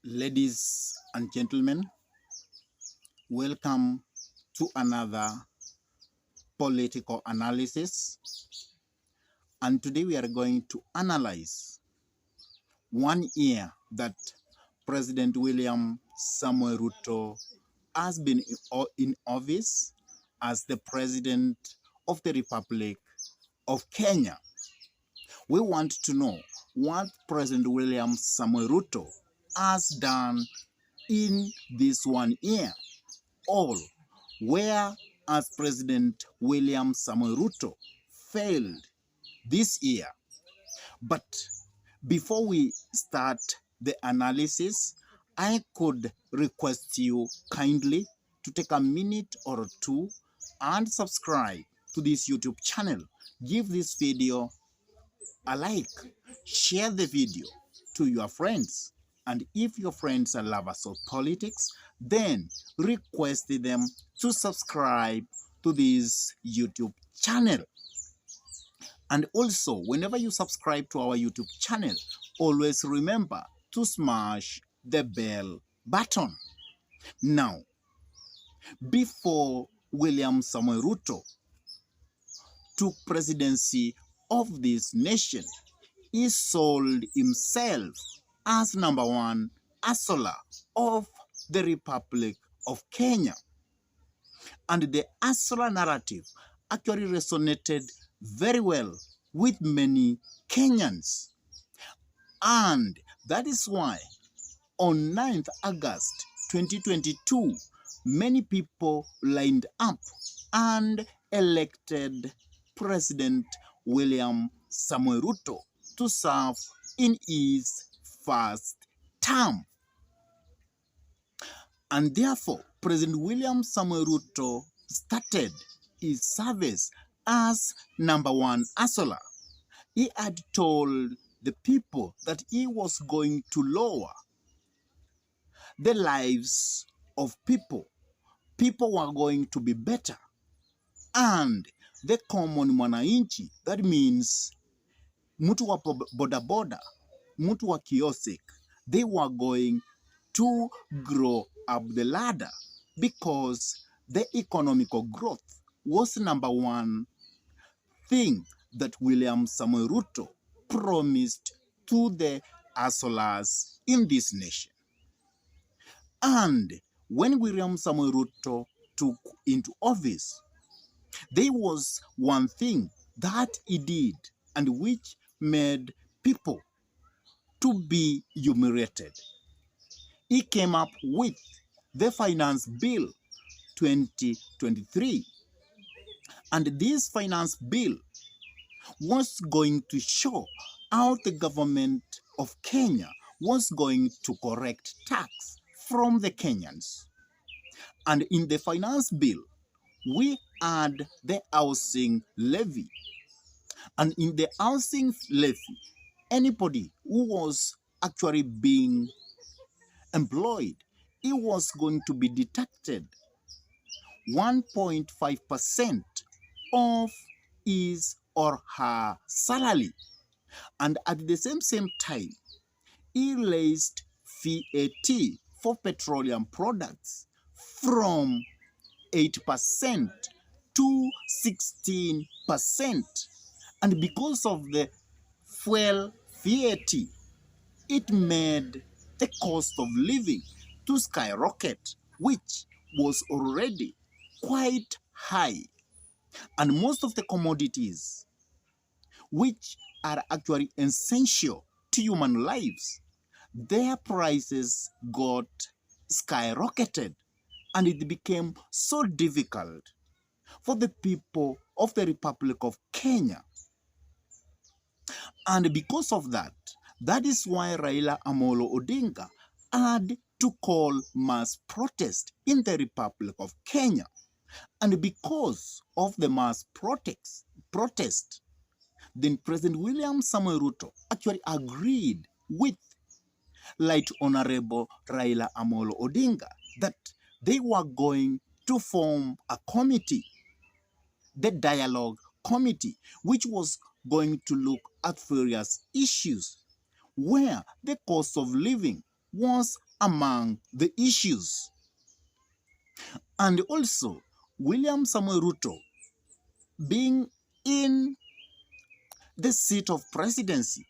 Ladies and gentlemen, welcome to another political analysis. And today we are going to analyze 1 year that President William Samuel Ruto has been in office as the President of the Republic of Kenya. We want to know what President William Samuel Ruto has done in this 1 year. All where as President William Samuel Ruto failed this year. But before we start the analysis, I could request you kindly to take a minute or two and subscribe to this YouTube channel. Give this video a like, share the video to your friends, and if your friends are lovers of politics, then request them to subscribe to this YouTube channel. And also, whenever you subscribe to our YouTube channel, always remember to smash the bell button. Now, before William Samuel Ruto took presidency of this nation, he sold himself as number one Asola of the Republic of Kenya. And the Asola narrative actually resonated very well with many Kenyans. And that is why on 9th August 2022, many people lined up and elected President William Samuel Ruto to serve in his first term. And therefore, President William Samuel Ruto started his service as number one Asola. He had told the people that he was going to lower the lives of people. People were going to be better. And the common mwananchi, that means mtu wa bodaboda, mtu wa kiosk, they were going to grow up the ladder because the economical growth was number one thing that William Samuel Ruto promised to the Asolas in this nation. And when William Samuel Ruto took into office, there was one thing that he did and which made people to be humiliated. He came up with the Finance Bill 2023. And this Finance Bill was going to show how the government of Kenya was going to collect tax from the Kenyans. And in the Finance Bill, we had the housing levy. And in the housing levy, anybody who was actually being employed, it was going to be deducted 1.5% of his or her salary. And at the same time, he raised VAT for petroleum products from 8% to 16%. And because of the fuel VAT, it made the cost of living to skyrocket, which was already quite high. And most of the commodities, which are actually essential to human lives, their prices got skyrocketed, and it became so difficult for the people of the Republic of Kenya. And because of that, that is why Raila Amolo Odinga had to call mass protest in the Republic of Kenya. And because of the mass protest, then President William Samuel Ruto actually agreed with Right Honorable Raila Amolo Odinga that they were going to form a committee, the Dialogue Committee, which was going to look at various issues where the cost of living was among the issues. And also, William Samoei Ruto, being in the seat of presidency,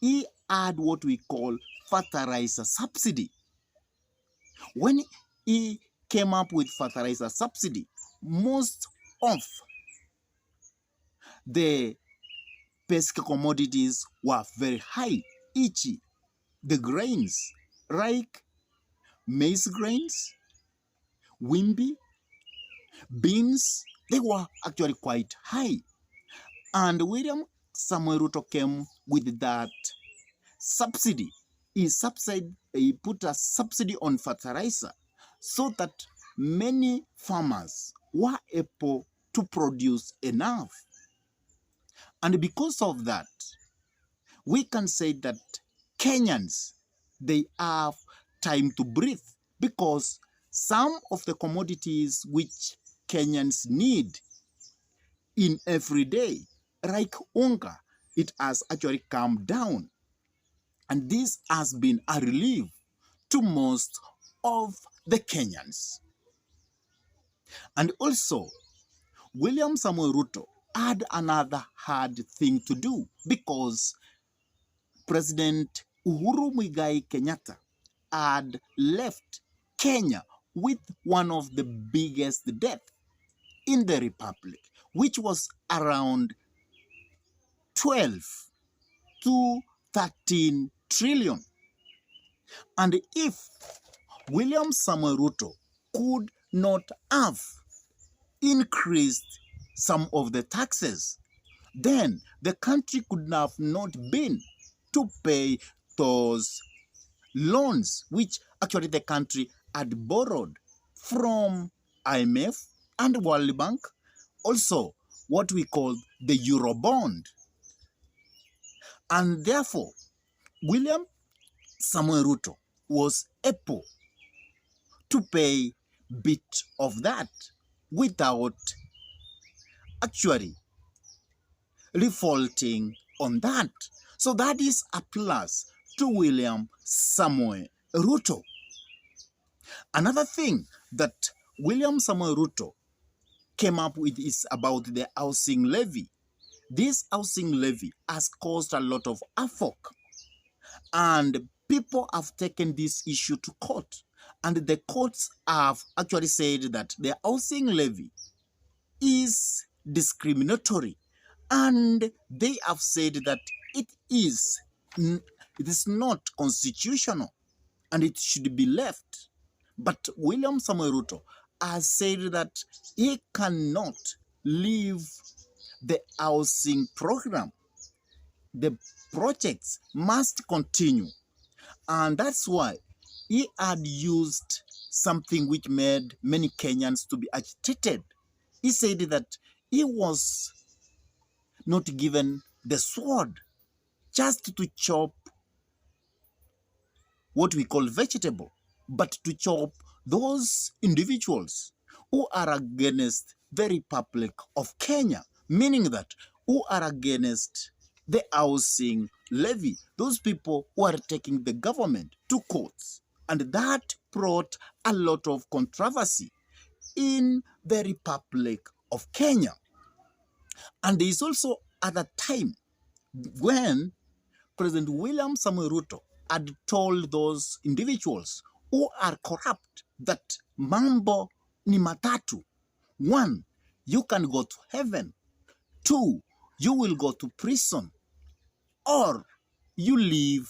he had what we call fertilizer subsidy. When he came up with fertilizer subsidy, most of the basic commodities were very high. The grains like maize grains, wimbi, beans, they were actually quite high. And William Samoei Ruto came with that subsidy. He put a subsidy on fertilizer so that many farmers were able to produce enough. And because of that, we can say that Kenyans, they have time to breathe, because some of the commodities which Kenyans need in every day, like unga, it has actually come down. And this has been a relief to most of the Kenyans. And also, William Samoei Ruto had another hard thing to do, because President Uhuru Muigai Kenyatta had left Kenya with one of the biggest debts in the Republic, which was around 12 to 13 trillion. And if William Samoei Ruto could not have increased some of the taxes, then the country could have not been to pay those loans which actually the country had borrowed from IMF and World Bank, also what we call the Eurobond. And therefore, William Samoei Ruto was able to pay bit of that without actually defaulting on that. So that is a plus to William Samoei Ruto. Another thing that William Samoei Ruto came up with is about the housing levy. This housing levy has caused a lot of havoc, and people have taken this issue to court, and the courts have actually said that the housing levy is discriminatory, and they have said that it is not constitutional and it should be left. But William Samoei Ruto has said that he cannot leave the housing program. The projects must continue. And that's why he had used something which made many Kenyans to be agitated. He said that he was not given the sword just to chop what we call vegetable, but to chop those individuals who are against the Republic of Kenya, meaning that who are against the housing levy, those people who are taking the government to courts. And that brought a lot of controversy in the Republic of Kenya. And there is also at a time when President William Samoei Ruto had told those individuals who are corrupt that mambo ni matatu. One, you can go to heaven. Two, you will go to prison. Or you leave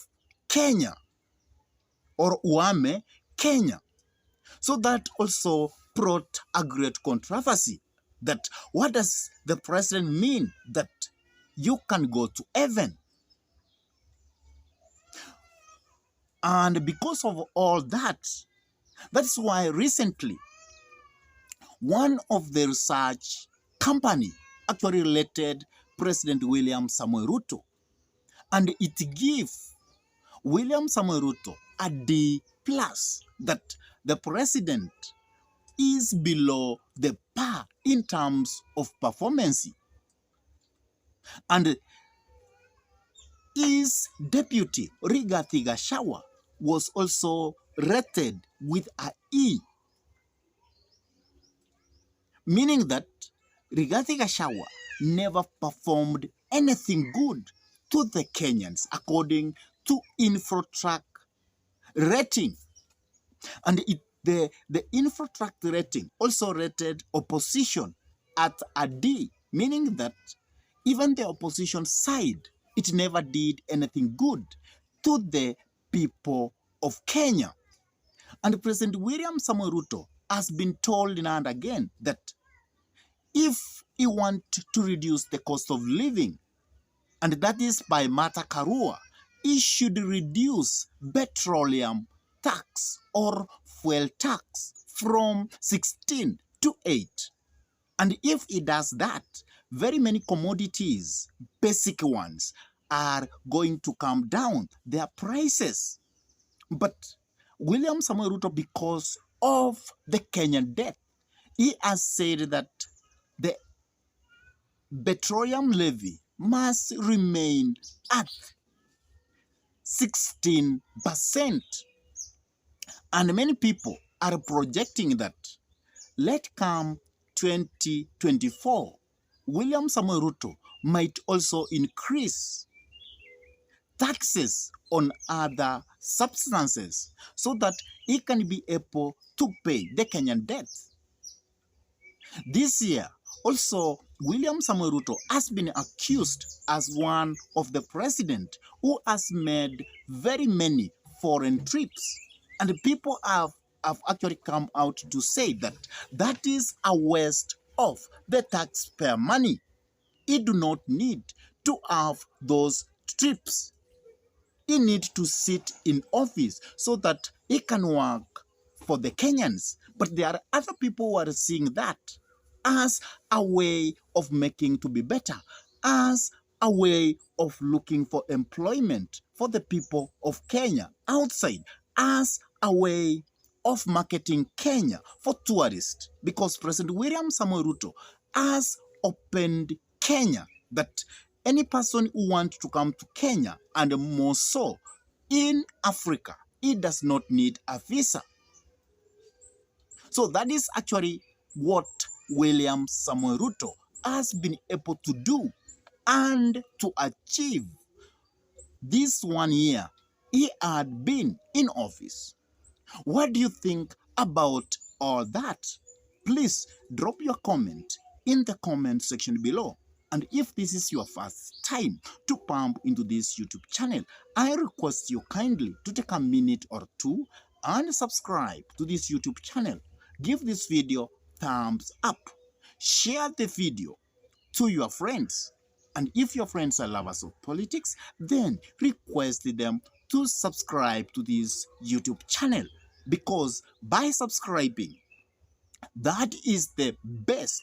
Kenya or uame Kenya. So that also brought a great controversy. That what does the president mean that you can go to heaven? And because of all that, that's why recently one of the research company actually related President William Samoei Ruto, and it gave William Samoei Ruto a D plus, that the president is below the par in terms of performance. And his deputy, Rigathi Gachagua, was also rated with a E, meaning that Rigathi Gachagua never performed anything good to the Kenyans according to Infotrack rating. And the Infotrack rating also rated opposition at a D, meaning that even the opposition side, it never did anything good to the people of Kenya. And President William Samoei Ruto has been told now and again that if he wants to reduce the cost of living, and that is by Martha Karua, he should reduce petroleum tax or fuel tax from 16 to 8. And if he does that, very many commodities, basic ones, are going to come down their prices. But William Samoei Ruto, because of the Kenyan debt, he has said that the petroleum levy must remain at 16%. And many people are projecting that let come 2024, William Samoei Ruto might also increase taxes on other substances so that he can be able to pay the Kenyan debt. This year, also, William Samoei Ruto has been accused as one of the president who has made very many foreign trips. And people have actually come out to say that that is a waste of the taxpayer money. He do not need to have those trips. He needs to sit in office so that he can work for the Kenyans. But there are other people who are seeing that as a way of making to be better, as a way of looking for employment for the people of Kenya outside, as a way of marketing Kenya for tourists. Because President William Samoei Ruto has opened Kenya that any person who wants to come to Kenya, and more so in Africa, he does not need a visa. So that is actually what William Samoei Ruto has been able to do and to achieve this 1 year he had been in office. What do you think about all that? Please drop your comment in the comment section below. And if this is your first time to pump into this YouTube channel, I request you kindly to take a minute or two and subscribe to this YouTube channel. Give this video thumbs up. Share the video to your friends. And if your friends are lovers of politics, then request them to subscribe to this YouTube channel. Because by subscribing, that is the best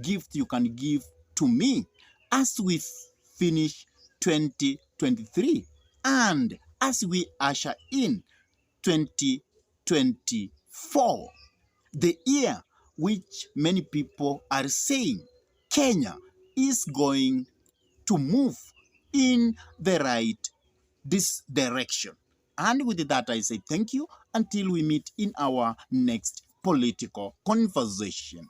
gift you can give to me as we finish 2023 and as we usher in 2024, the year which many people are saying Kenya is going to move in the right direction. And with that, I say thank you until we meet in our next political conversation.